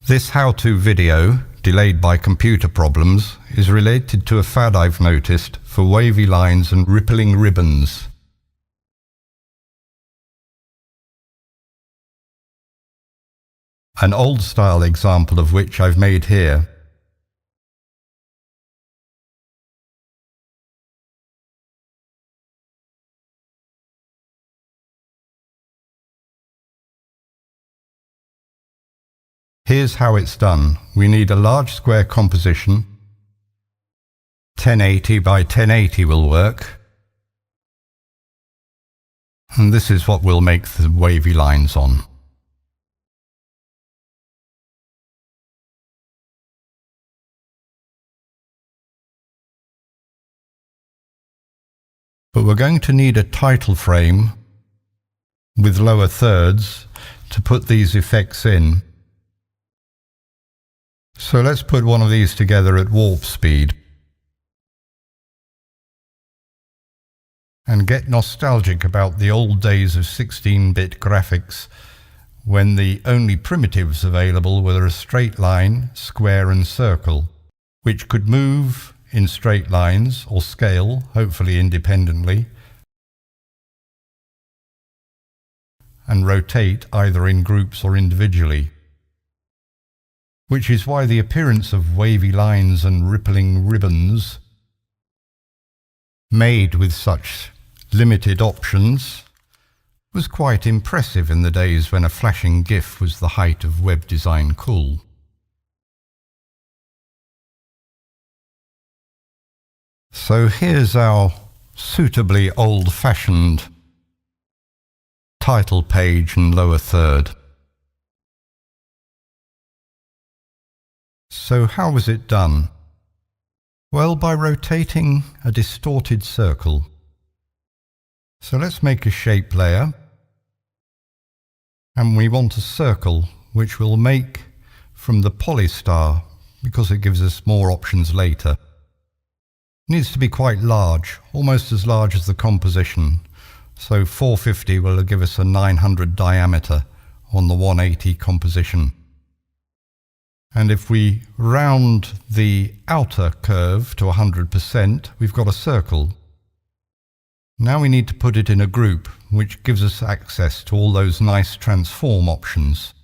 This how-to video, delayed by computer problems, is related to a fad I've noticed for wavy lines and rippling ribbons. An old-style example of which I've made here. Here's how it's done. We need a large square composition. 1080 by 1080 will work. And this is what we'll make the wavy lines on. But we're going to need a title frame with lower thirds to put these effects in. So let's put one of these together at warp speed and get nostalgic about the old days of 16-bit graphics when the only primitives available were a straight line, square and circle, which could move in straight lines or scale, hopefully independently, and rotate either in groups or individually. Which is why the appearance of wavy lines and rippling ribbons, made with such limited options, was quite impressive in the days when a flashing GIF was the height of web design cool. So here's our suitably old-fashioned title page and lower third. So how was it done? Well, by rotating a distorted circle. So let's make a shape layer, and we want a circle which we'll make from the polystar because it gives us more options later. It needs to be quite large, almost as large as the composition. So 450 will give us a 900 diameter on the 180 composition. And if we round the outer curve to 100%, we've got a circle. Now we need to put it in a group, which gives us access to all those nice transform options.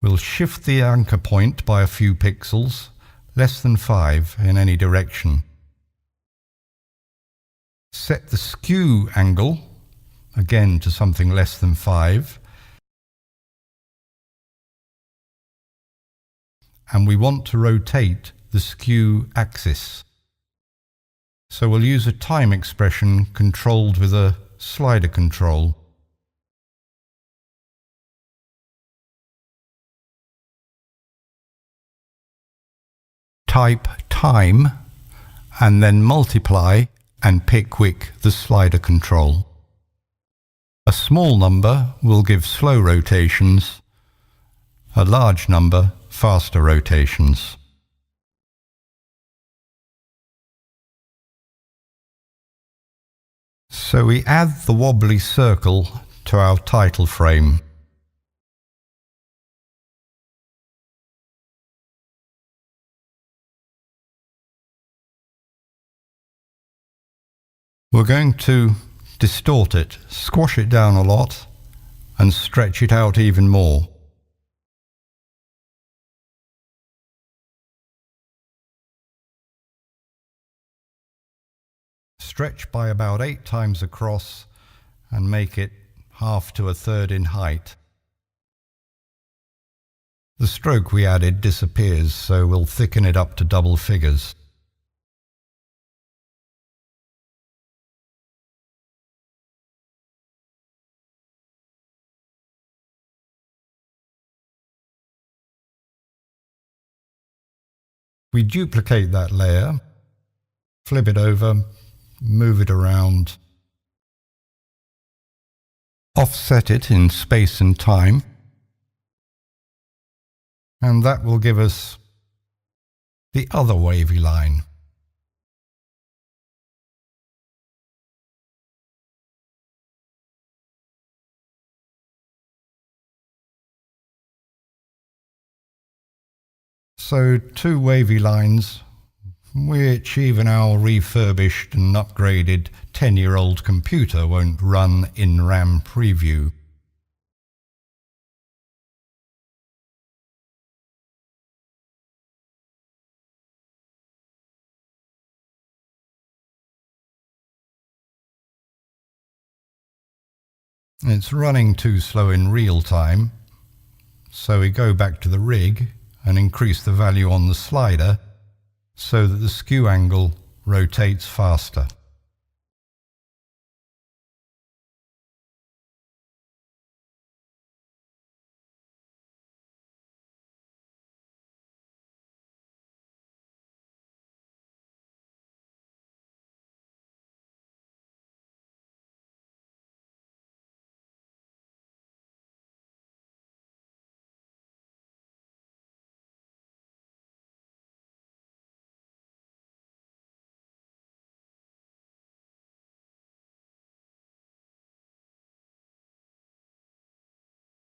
We'll shift the anchor point by a few pixels, less than 5 in any direction. Set the skew angle, again to something less than 5. And we want to rotate the skew axis. So we'll use a time expression controlled with a slider control. Type time and then multiply and pick quick the slider control. A small number will give slow rotations, a large number faster rotations. So we add the wobbly circle to our title frame. We're going to distort it, squash it down a lot, and stretch it out even more. Stretch by about 8 times across and make it 1/2 to 1/3 in height. The stroke we added disappears, so we'll thicken it up to double figures. We duplicate that layer, flip it over, move it around, offset it in space and time, and that will give us the other wavy line. So 2 wavy lines, which even our refurbished and upgraded 10-year-old computer won't run in RAM preview. It's running too slow in real time, so we go back to the rig and increase the value on the slider so that the skew angle rotates faster.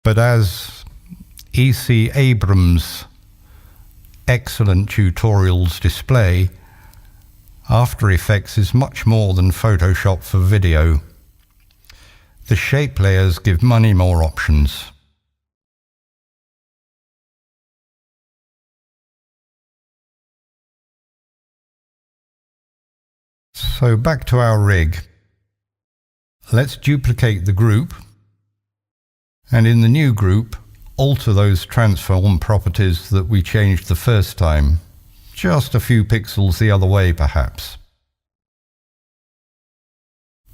But as E.C. Abrams' excellent tutorials display, After Effects is much more than Photoshop for video. The shape layers give many more options. So back to our rig. Let's duplicate the group, and in the new group, alter those transform properties that we changed the first time. Just a few pixels the other way, perhaps.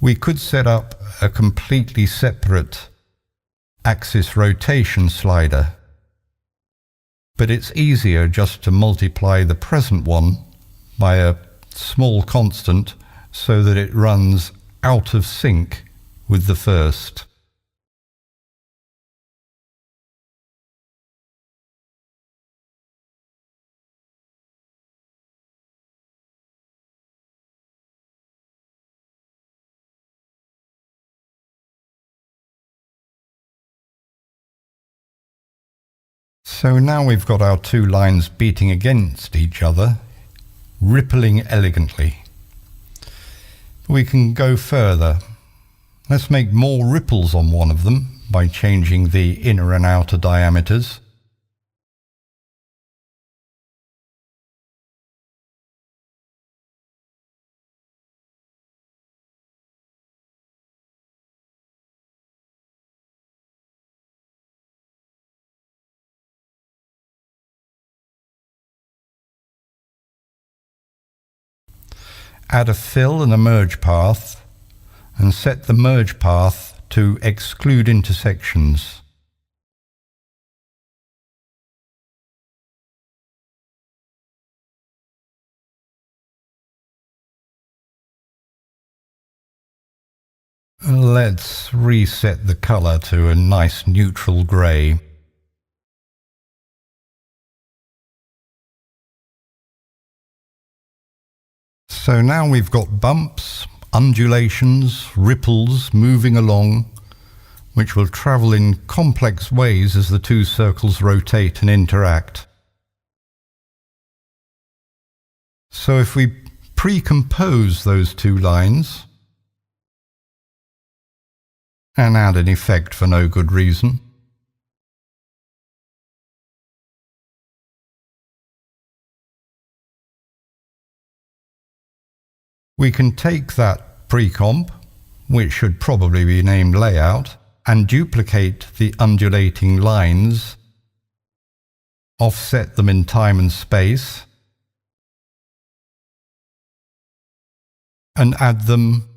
We could set up a completely separate axis rotation slider, but it's easier just to multiply the present one by a small constant so that it runs out of sync with the first. So now we've got our 2 lines beating against each other, rippling elegantly. We can go further. Let's make more ripples on one of them by changing the inner and outer diameters. Add a fill and a merge path, and set the merge path to exclude intersections. Let's reset the color to a nice neutral grey. So now we've got bumps, undulations, ripples moving along, which will travel in complex ways as the 2 circles rotate and interact. So if we pre-compose those 2 lines and add an effect for no good reason, we can take that pre-comp, which should probably be named layout, and duplicate the undulating lines, offset them in time and space, and add them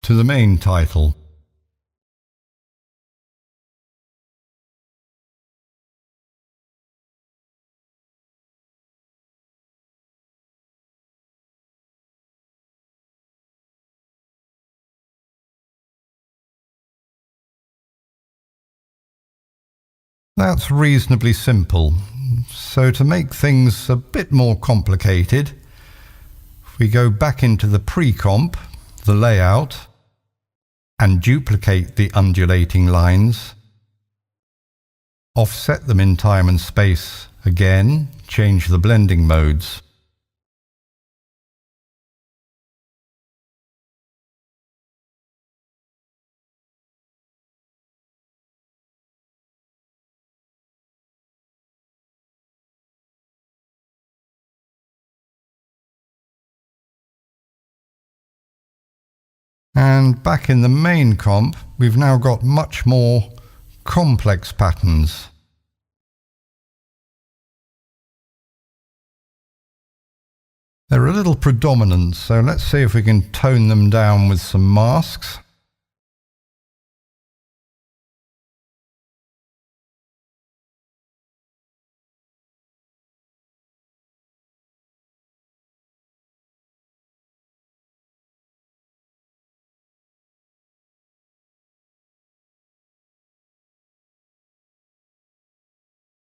to the main title. That's reasonably simple. So to make things a bit more complicated, we go back into the pre-comp, the layout, and duplicate the undulating lines, offset them in time and space Again, change the blending modes. And back in the main comp, we've now got much more complex patterns. They're a little predominant, so let's see if we can tone them down with some masks.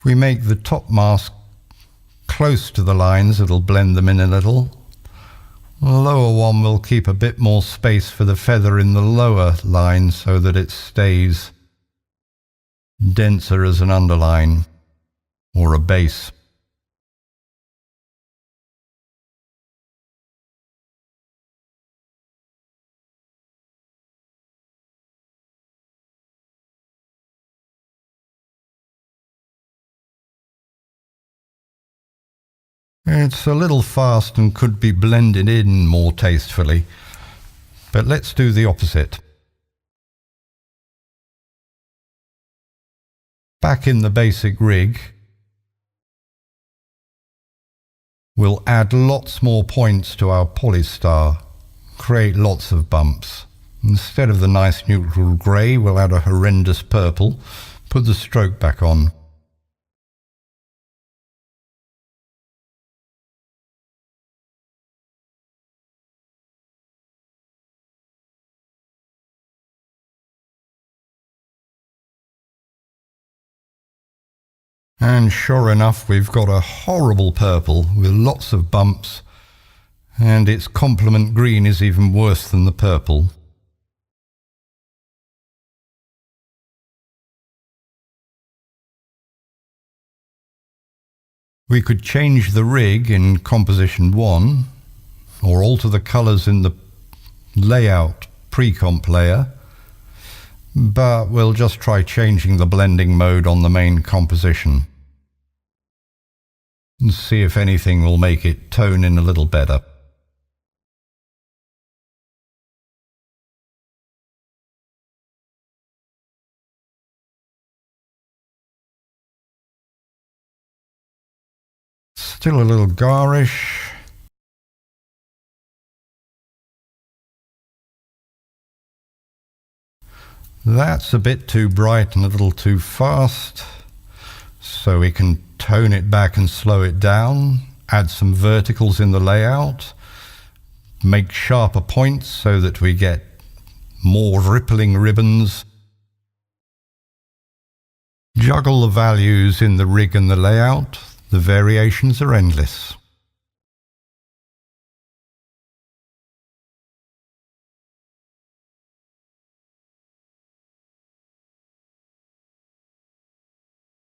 If we make the top mask close to the lines, it'll blend them in a little. The lower one will keep a bit more space for the feather in the lower line so that it stays denser as an underline or a base. It's a little fast and could be blended in more tastefully, but let's do the opposite. Back in the basic rig, we'll add lots more points to our polystar, create lots of bumps. Instead of the nice neutral grey, we'll add a horrendous purple, put the stroke back on. And sure enough, we've got a horrible purple with lots of bumps, and its complement green is even worse than the purple. We could change the rig in composition 1, or alter the colours in the layout pre-comp layer, but we'll just try changing the blending mode on the main composition and see if anything will make it tone in a little better. Still a little garish. That's a bit too bright and a little too fast, so we can tone it back and slow it down, add some verticals in the layout, make sharper points so that we get more rippling ribbons. Juggle the values in the rig and the layout, the variations are endless.